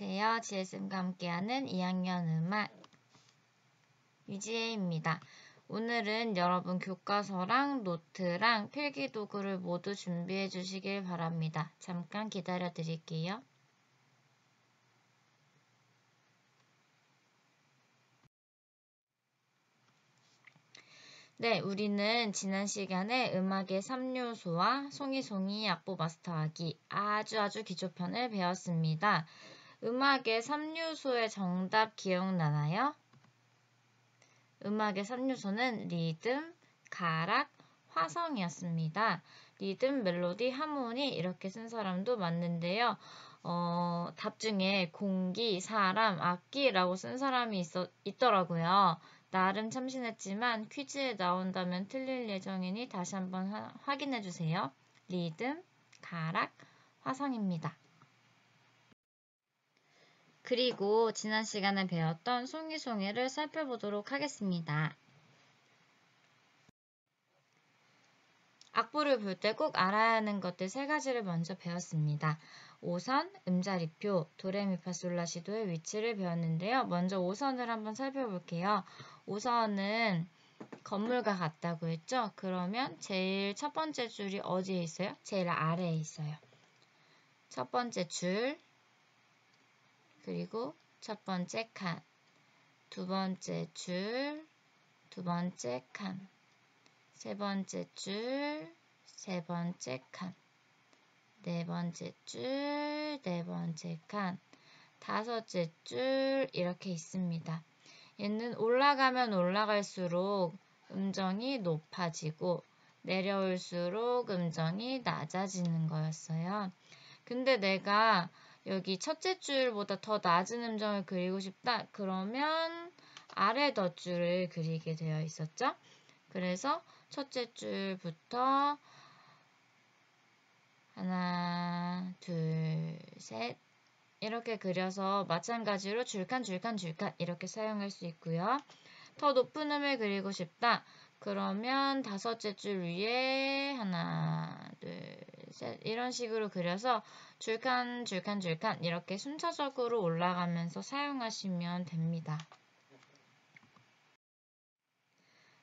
안녕하세요. GSM과 함께하는 2학년 음악 유지혜입니다. 오늘은 여러분 교과서랑 노트랑 필기도구를 모두 준비해 주시길 바랍니다. 잠깐 기다려 드릴게요. 네, 우리는 지난 시간에 음악의 3요소와 송이송이 악보 마스터하기 아주 기초편을 배웠습니다. 음악의 3요소의 정답 기억나나요? 음악의 3요소는 리듬, 가락, 화성이었습니다. 리듬, 멜로디, 하모니 이렇게 쓴 사람도 맞는데요. 답 중에 공기, 사람, 악기라고 쓴 사람이 있더라고요. 나름 참신했지만 퀴즈에 나온다면 틀릴 예정이니 다시 한번 확인해주세요. 리듬, 가락, 화성입니다. 그리고 지난 시간에 배웠던 송이송이를 살펴보도록 하겠습니다. 악보를 볼 때 꼭 알아야 하는 것들 3가지를 먼저 배웠습니다. 5선, 음자리표, 도레미파솔라시도의 위치를 배웠는데요. 먼저 5선을 한번 살펴볼게요. 5선은 건물과 같다고 했죠? 그러면 제일 첫 번째 줄이 어디에 있어요? 제일 아래에 있어요. 첫 번째 줄, 그리고 첫 번째 칸, 두 번째 줄, 두 번째 칸, 세 번째 줄, 세 번째 칸, 네 번째 줄, 네 번째 칸, 다섯째 줄 이렇게 있습니다. 얘는 올라가면 올라갈수록 음정이 높아지고 내려올수록 음정이 낮아지는 거였어요. 근데 내가 여기 첫째 줄보다 더 낮은 음정을 그리고 싶다. 그러면 아래 덧줄을 그리게 되어 있었죠. 그래서 첫째 줄부터 하나, 둘, 셋 이렇게 그려서 마찬가지로 줄칸 이렇게 사용할 수 있고요. 더 높은 음을 그리고 싶다. 그러면 다섯째 줄 위에 하나, 둘, 셋 이런 식으로 그려서 줄칸 이렇게 순차적으로 올라가면서 사용하시면 됩니다.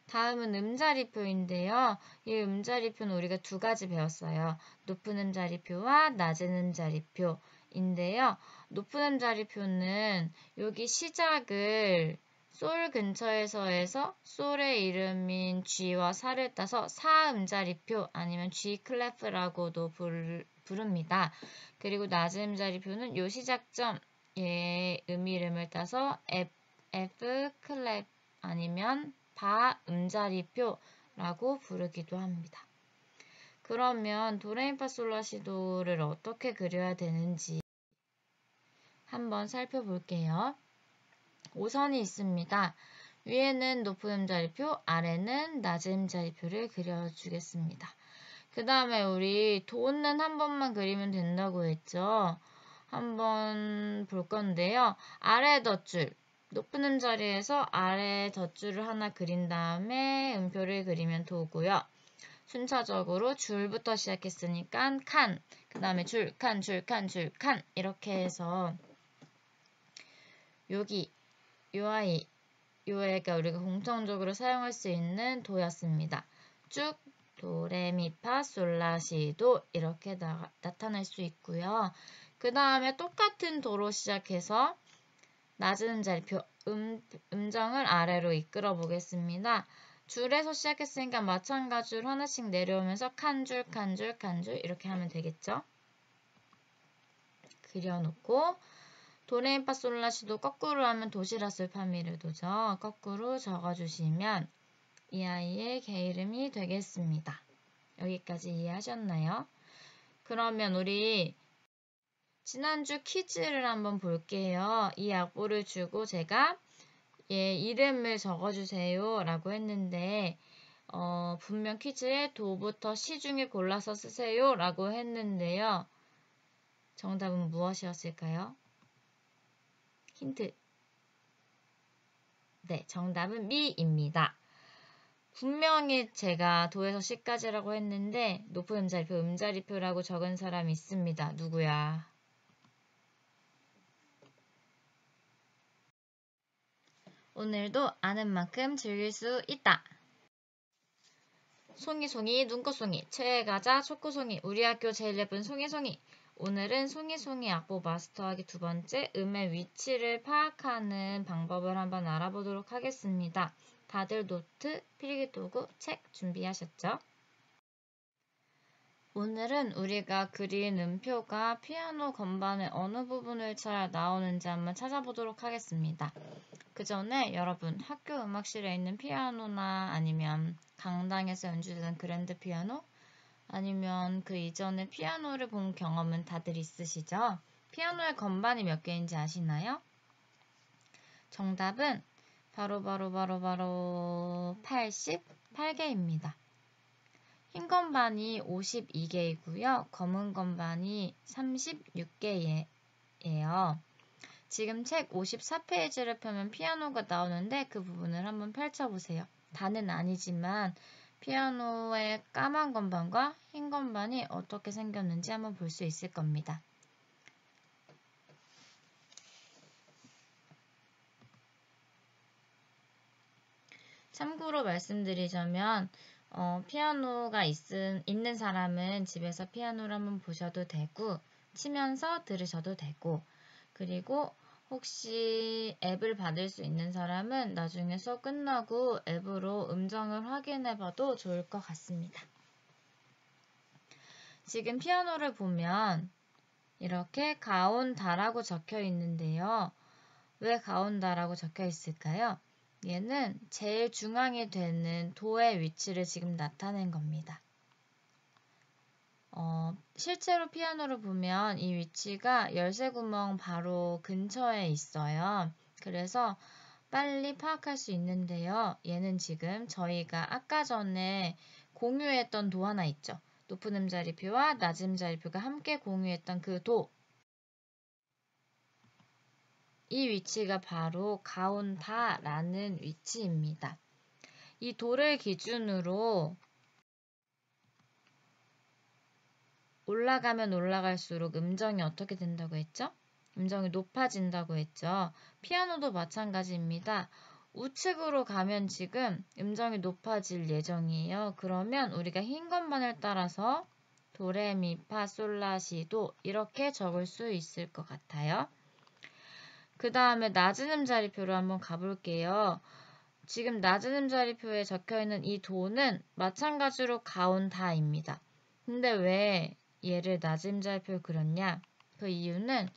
다음은 음자리표인데요. 이 음자리표는 우리가 2가지 배웠어요. 높은 음자리표와 낮은 음자리표인데요. 높은 음자리표는 여기 시작을 솔 근처에서 해서 솔의 이름인 G와 사를 따서 사음자리표 아니면 G 클래프라고도 부릅니다. 그리고 낮은 음자리표는 요 시작점 의 이름을 따서 F 클래프 아니면 바 음자리표라고 부르기도 합니다. 그러면 도레미파솔라시도를 어떻게 그려야 되는지 한번 살펴볼게요. 5선이 있습니다. 위에는 높은 음자리표, 아래는 낮은 음자리표를 그려주겠습니다. 그 다음에 우리 도는 한 번만 그리면 된다고 했죠. 한번 볼 건데요. 아래 덧줄. 높은 음자리에서 아래 덧줄을 하나 그린 다음에 음표를 그리면 도고요. 순차적으로 줄부터 시작했으니까 칸, 그 다음에 줄, 칸 이렇게 해서 여기 요 아이, 요 애가 우리가 공통적으로 사용할 수 있는 도였습니다. 쭉 도레미파솔라시도 이렇게 나타날 수 있고요. 그 다음에 똑같은 도로 시작해서 낮은 음자리표, 음정을 아래로 이끌어 보겠습니다. 줄에서 시작했으니까 마찬가지로 하나씩 내려오면서 칸 줄 이렇게 하면 되겠죠? 그려놓고 도레미파솔라시도 거꾸로 하면 도시라솔파미레도죠. 거꾸로 적어주시면 이 아이의 개 이름이 되겠습니다. 여기까지 이해하셨나요? 그러면 우리 지난주 퀴즈를 한번 볼게요. 이 악보를 주고 제가 얘 이름을 적어주세요 라고 했는데 분명 퀴즈에 도부터 시 중에 골라서 쓰세요 라고 했는데요. 정답은 무엇이었을까요? 힌트. 네, 정답은 미입니다. 분명히 제가 도에서 시까지라고 했는데 높은 음자리표라고 적은 사람이 있습니다. 누구야? 오늘도 아는 만큼 즐길 수 있다. 송이송이 눈꽃송이 최애과자 초코송이 우리 학교 제일 예쁜 송이송이. 오늘은 송이송이 악보 마스터하기 두 번째 음의 위치를 파악하는 방법을 한번 알아보도록 하겠습니다. 다들 노트, 필기도구, 책 준비하셨죠? 오늘은 우리가 그린 음표가 피아노 건반의 어느 부분을 쳐야 나오는지 한번 찾아보도록 하겠습니다. 그 전에 여러분 학교 음악실에 있는 피아노나 아니면 강당에서 연주되는 그랜드 피아노 아니면 그 이전에 피아노를 본 경험은 다들 있으시죠? 피아노의 건반이 몇 개인지 아시나요? 정답은 바로 88개입니다. 흰 건반이 52개이고요. 검은 건반이 36개예요. 지금 책 54페이지를 펴면 피아노가 나오는데 그 부분을 한번 펼쳐보세요. 다는 아니지만 피아노의 까만 건반과 흰 건반이 어떻게 생겼는지 한번 볼 수 있을 겁니다. 참고로 말씀드리자면 피아노가 있는 사람은 집에서 피아노를 한번 보셔도 되고 치면서 들으셔도 되고 그리고 혹시 앱을 받을 수 있는 사람은 나중에 수업 끝나고 앱으로 음정을 확인해 봐도 좋을 것 같습니다. 지금 피아노를 보면 이렇게 가온다라고 적혀 있는데요. 왜 가온다라고 적혀 있을까요? 얘는 제일 중앙이 되는 도의 위치를 지금 나타낸 겁니다. 실제로 피아노를 보면 이 위치가 열쇠구멍 바로 근처에 있어요. 그래서 빨리 파악할 수 있는데요. 얘는 지금 저희가 아까 전에 공유했던 도 하나 있죠. 높은 음자리표와 낮은 음자리표가 함께 공유했던 그 도. 이 위치가 바로 가온다라는 위치입니다. 이 도를 기준으로 올라가면 올라갈수록 음정이 어떻게 된다고 했죠? 음정이 높아진다고 했죠. 피아노도 마찬가지입니다. 우측으로 가면 지금 음정이 높아질 예정이에요. 그러면 우리가 흰 건반을 따라서 도레미파솔라시도 이렇게 적을 수 있을 것 같아요. 그 다음에 낮은 음자리표로 한번 가볼게요. 지금 낮은 음자리표에 적혀있는 이 도는 마찬가지로 가온다입니다. 근데 왜 얘를 낮은 음자리표로 그렸냐? 그 이유는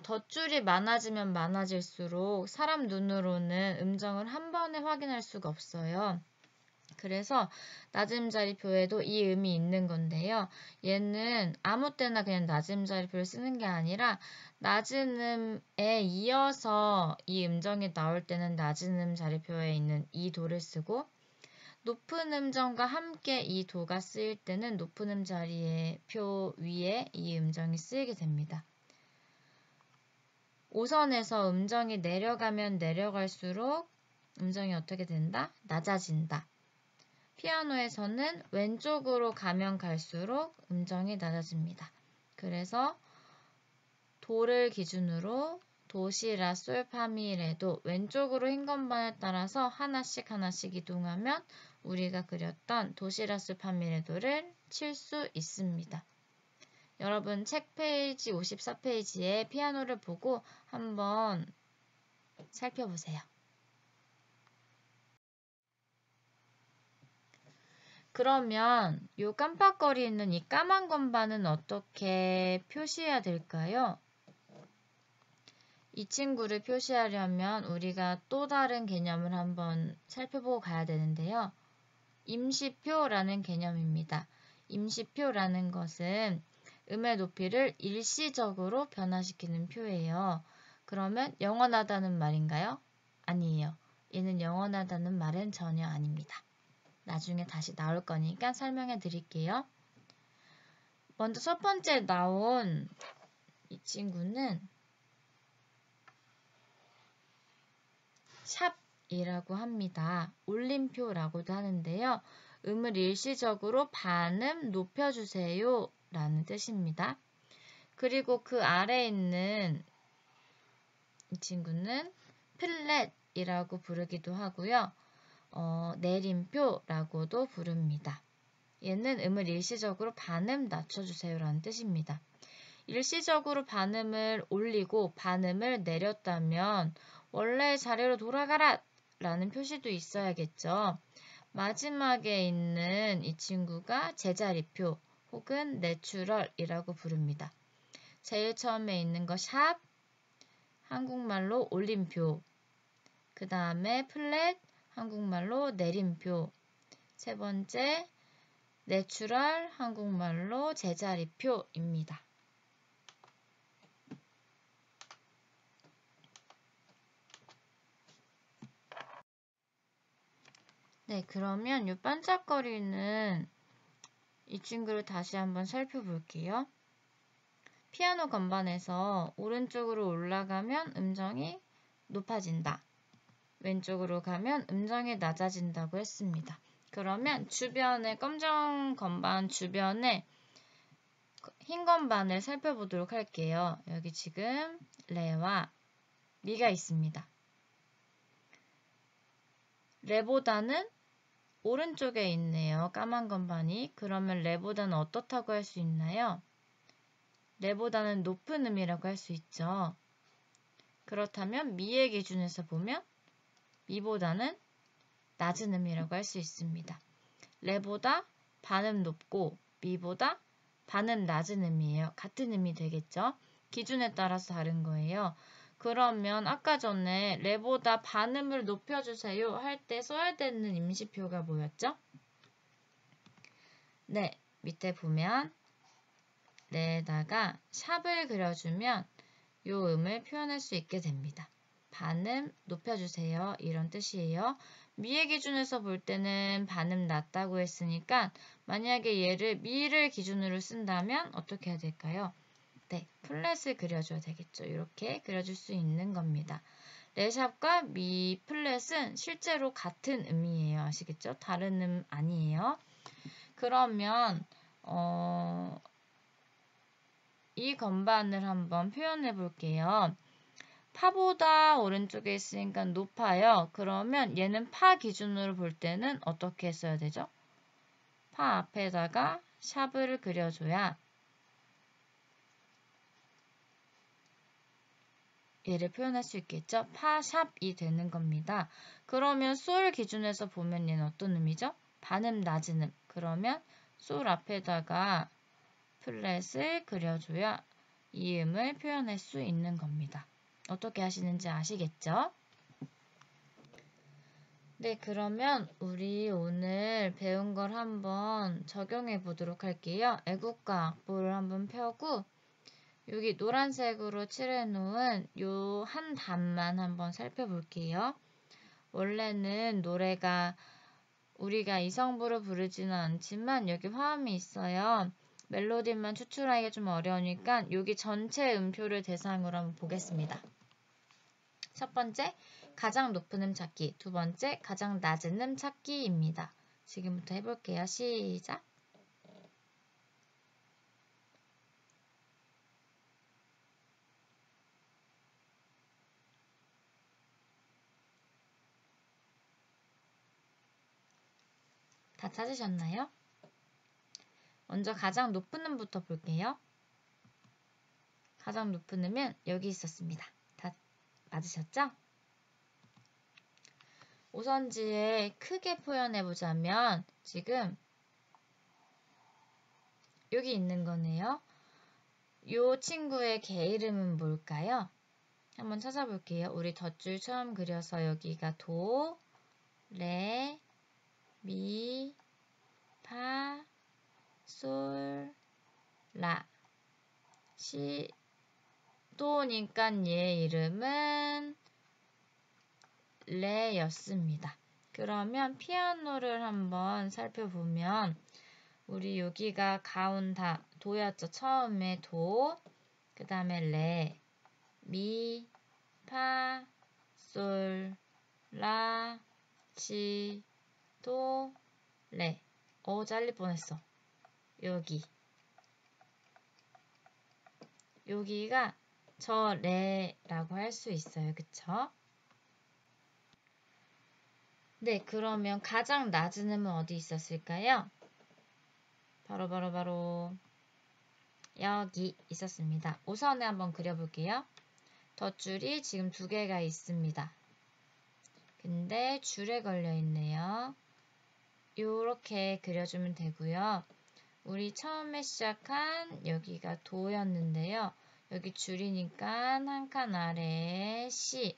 덧줄이 많아지면 많아질수록 사람 눈으로는 음정을 한 번에 확인할 수가 없어요. 그래서 낮은 음자리표에도 이 음이 있는 건데요. 얘는 아무 때나 그냥 낮은 음자리표를 쓰는 게 아니라 낮은 음에 이어서 이 음정이 나올 때는 낮은 음자리표에 있는 이 도를 쓰고 높은 음정과 함께 이 도가 쓰일 때는 높은 음자리표 위에 이 음정이 쓰이게 됩니다. 5선에서 음정이 내려가면 내려갈수록 음정이 어떻게 된다? 낮아진다. 피아노에서는 왼쪽으로 가면 갈수록 음정이 낮아집니다. 그래서 도를 기준으로 도시라 솔파미레도 왼쪽으로 흰 건반을 따라서 하나씩 이동하면 우리가 그렸던 도시라 솔파미레도를 칠 수 있습니다. 여러분 책 페이지 54페이지에 피아노를 보고 한번 살펴보세요. 그러면 이 깜빡거리는 이 까만 건반은 어떻게 표시해야 될까요? 이 친구를 표시하려면 우리가 또 다른 개념을 한번 살펴보고 가야 되는데요. 임시표라는 개념입니다. 임시표라는 것은 음의 높이를 일시적으로 변화시키는 표예요. 그러면 영원하다는 말인가요? 아니에요. 얘는 영원하다는 말은 전혀 아닙니다. 나중에 다시 나올 거니까 설명해 드릴게요. 먼저 첫 번째 나온 이 친구는 샵이라고 합니다. 올림표라고도 하는데요. 음을 일시적으로 반음 높여주세요 라는 뜻입니다. 그리고 그 아래에 있는 이 친구는 플랫 내림이라고 부르기도 하고요. 내림표라고도 부릅니다. 얘는 음을 일시적으로 반음 낮춰주세요 라는 뜻입니다. 일시적으로 반음을 올리고 반음을 내렸다면 원래 자리로 돌아가라 라는 표시도 있어야겠죠. 마지막에 있는 이 친구가 제자리표 혹은 내추럴이라고 부릅니다. 제일 처음에 있는 거 샵, 한국말로 올림표, 그 다음에 플랫, 한국말로 내림표, 세 번째 내추럴, 한국말로 제자리표입니다. 네, 그러면 이 반짝거리는 이 친구를 다시 한번 살펴볼게요. 피아노 건반에서 오른쪽으로 올라가면 음정이 높아진다. 왼쪽으로 가면 음정이 낮아진다고 했습니다. 그러면 주변에 검정 건반 주변에 흰 건반을 살펴보도록 할게요. 여기 지금 레와 미가 있습니다. 레보다는 오른쪽에 있네요. 까만 건반이. 그러면 레보다는 어떻다고 할 수 있나요? 레보다는 높은 음이라고 할 수 있죠. 그렇다면 미의 기준에서 보면 미보다는 낮은 음이라고 할 수 있습니다. 레보다 반음 높고 미보다 반음 낮은 음이에요. 같은 음이 되겠죠? 기준에 따라서 다른 거예요. 그러면 아까 전에 레보다 반음을 높여주세요 할 때 써야 되는 임시표가 뭐였죠? 네, 밑에 보면 레에다가 샵을 그려주면 이 음을 표현할 수 있게 됩니다. 반음 높여주세요. 이런 뜻이에요. 미의 기준에서 볼 때는 반음 낮다고 했으니까 만약에 얘를 미를 기준으로 쓴다면 어떻게 해야 될까요? 네, 플랫을 그려줘야 되겠죠. 이렇게 그려줄 수 있는 겁니다. 레샵과 미 플랫은 실제로 같은 음이에요. 아시겠죠? 다른 음 아니에요. 그러면 이 건반을 한번 표현해 볼게요. 파보다 오른쪽에 있으니까 높아요. 그러면 얘는 파 기준으로 볼 때는 어떻게 써야 되죠? 파 앞에다가 샵을 그려줘야 얘를 표현할 수 있겠죠? 파 샵이 되는 겁니다. 그러면 솔 기준에서 보면 얘는 어떤 음이죠? 반음 낮은 음. 그러면 솔 앞에다가 플랫을 그려줘야 이 음을 표현할 수 있는 겁니다. 어떻게 하시는지 아시겠죠? 네, 그러면 우리 오늘 배운 걸 한번 적용해 보도록 할게요. 애국가 악보를 한번 펴고 여기 노란색으로 칠해 놓은 요 한 단만 한번 살펴볼게요. 원래는 노래가 우리가 이성부로 부르지는 않지만 여기 화음이 있어요. 멜로디만 추출하기가 좀 어려우니까 여기 전체 음표를 대상으로 한번 보겠습니다. 첫 번째, 가장 높은 음 찾기. 두 번째, 가장 낮은 음 찾기입니다. 지금부터 해볼게요. 시작! 다 찾으셨나요? 먼저 가장 높은 음부터 볼게요. 가장 높은 음은 여기 있었습니다. 다 맞으셨죠? 오선지에 크게 표현해보자면 지금 여기 있는 거네요. 이 친구의 개 이름은 뭘까요? 한번 찾아볼게요. 우리 덧줄 처음 그려서 여기가 도, 레, 미, 파, 솔, 라, 시, 도니까 얘 이름은 레였습니다. 그러면 피아노를 한번 살펴보면 우리 여기가 가운다 도였죠. 처음에 도, 그 다음에 레, 미, 파, 솔, 라, 시, 도, 레. 잘릴 뻔했어. 여기가 저 레라고 할 수 있어요. 그쵸? 네, 그러면 가장 낮은 음은 어디 있었을까요? 바로 여기 있었습니다. 5선에 한번 그려볼게요. 덧줄이 지금 2개가 있습니다. 근데 줄에 걸려 있네요. 요렇게 그려주면 되고요. 우리 처음에 시작한 여기가 도였는데요. 여기 줄이니까 한 칸 아래에 C,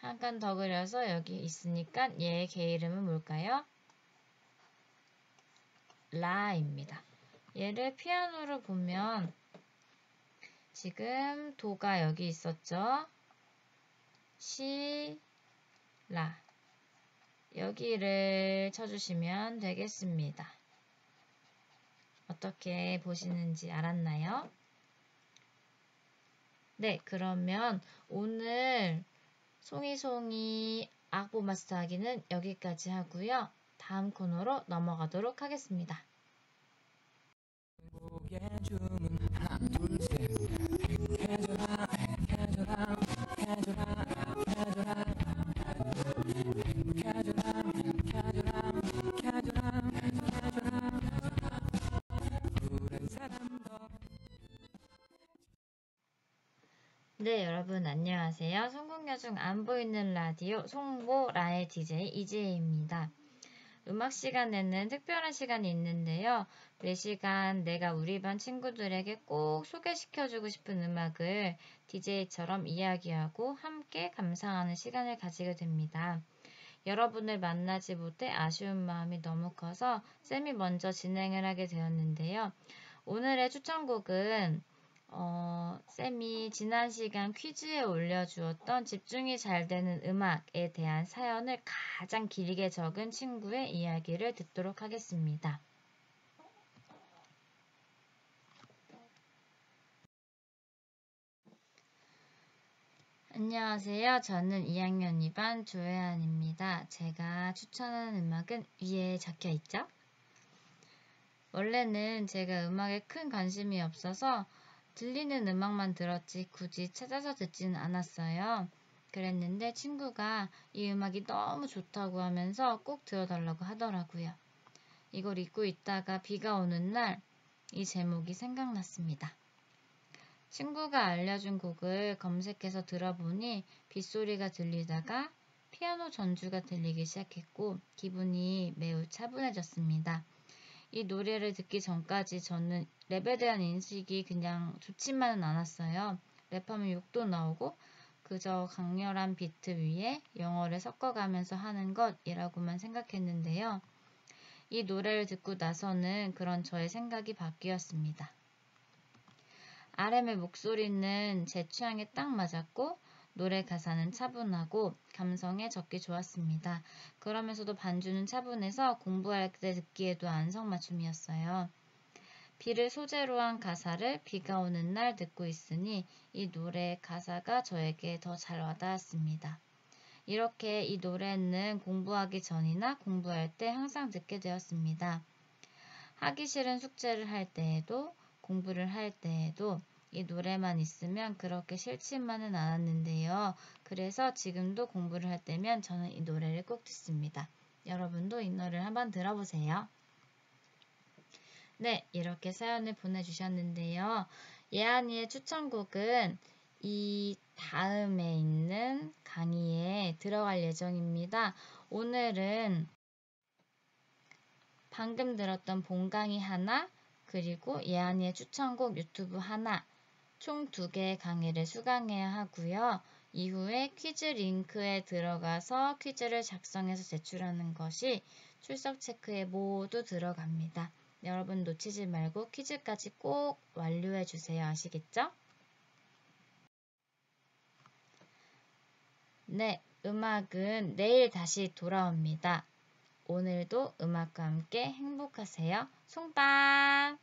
한 칸 더 그려서 여기 있으니까 얘의 개 이름은 뭘까요? 라입니다. 얘를 피아노로 보면 지금 도가 여기 있었죠? 시, 라. 여기를 쳐주시면 되겠습니다. 어떻게 보시는지 알았나요? 네, 그러면 오늘 송이송이 악보 마스터하기는 여기까지 하고요. 다음 코너로 넘어가도록 하겠습니다. 네, 여러분 안녕하세요. 성공여중 안 보이는 라디오 송보라의 DJ 이지혜입니다. 음악 시간에는 특별한 시간이 있는데요. 매 시간 내가 우리 반 친구들에게 꼭 소개시켜주고 싶은 음악을 DJ처럼 이야기하고 함께 감상하는 시간을 가지게 됩니다. 여러분을 만나지 못해 아쉬운 마음이 너무 커서 쌤이 먼저 진행을 하게 되었는데요. 오늘의 추천곡은 쌤이 지난 시간 퀴즈에 올려주었던 집중이 잘 되는 음악에 대한 사연을 가장 길게 적은 친구의 이야기를 듣도록 하겠습니다. 안녕하세요. 저는 2학년 2반 조혜안입니다. 제가 추천하는 음악은 위에 적혀 있죠? 원래는 제가 음악에 큰 관심이 없어서 들리는 음악만 들었지 굳이 찾아서 듣지는 않았어요. 그랬는데 친구가 이 음악이 너무 좋다고 하면서 꼭 들어달라고 하더라고요. 이걸 잊고 있다가 비가 오는 날 이 제목이 생각났습니다. 친구가 알려준 곡을 검색해서 들어보니 빗소리가 들리다가 피아노 전주가 들리기 시작했고 기분이 매우 차분해졌습니다. 이 노래를 듣기 전까지 저는 랩에 대한 인식이 그냥 좋지만은 않았어요. 랩하면 욕도 나오고 그저 강렬한 비트 위에 영어를 섞어가면서 하는 것이라고만 생각했는데요. 이 노래를 듣고 나서는 그런 저의 생각이 바뀌었습니다. RM의 목소리는 제 취향에 딱 맞았고 노래 가사는 차분하고 감성에 적기 좋았습니다. 그러면서도 반주는 차분해서 공부할 때 듣기에도 안성맞춤이었어요. 비를 소재로 한 가사를 비가 오는 날 듣고 있으니 이 노래의 가사가 저에게 더 잘 와닿았습니다. 이렇게 이 노래는 공부하기 전이나 공부할 때 항상 듣게 되었습니다. 하기 싫은 숙제를 할 때에도 공부를 할 때에도 이 노래만 있으면 그렇게 싫지만은 않았는데요. 그래서 지금도 공부를 할 때면 저는 이 노래를 꼭 듣습니다. 여러분도 이 노래를 한번 들어보세요. 네, 이렇게 사연을 보내주셨는데요. 예안이의 추천곡은 이 다음에 있는 강의에 들어갈 예정입니다. 오늘은 방금 들었던 본강의 하나, 그리고 예안이의 추천곡 유튜브 하나, 총 2개의 강의를 수강해야 하고요. 이후에 퀴즈 링크에 들어가서 퀴즈를 작성해서 제출하는 것이 출석 체크에 모두 들어갑니다. 여러분 놓치지 말고 퀴즈까지 꼭 완료해 주세요. 아시겠죠? 네, 음악은 내일 다시 돌아옵니다. 오늘도 음악과 함께 행복하세요. 송빵!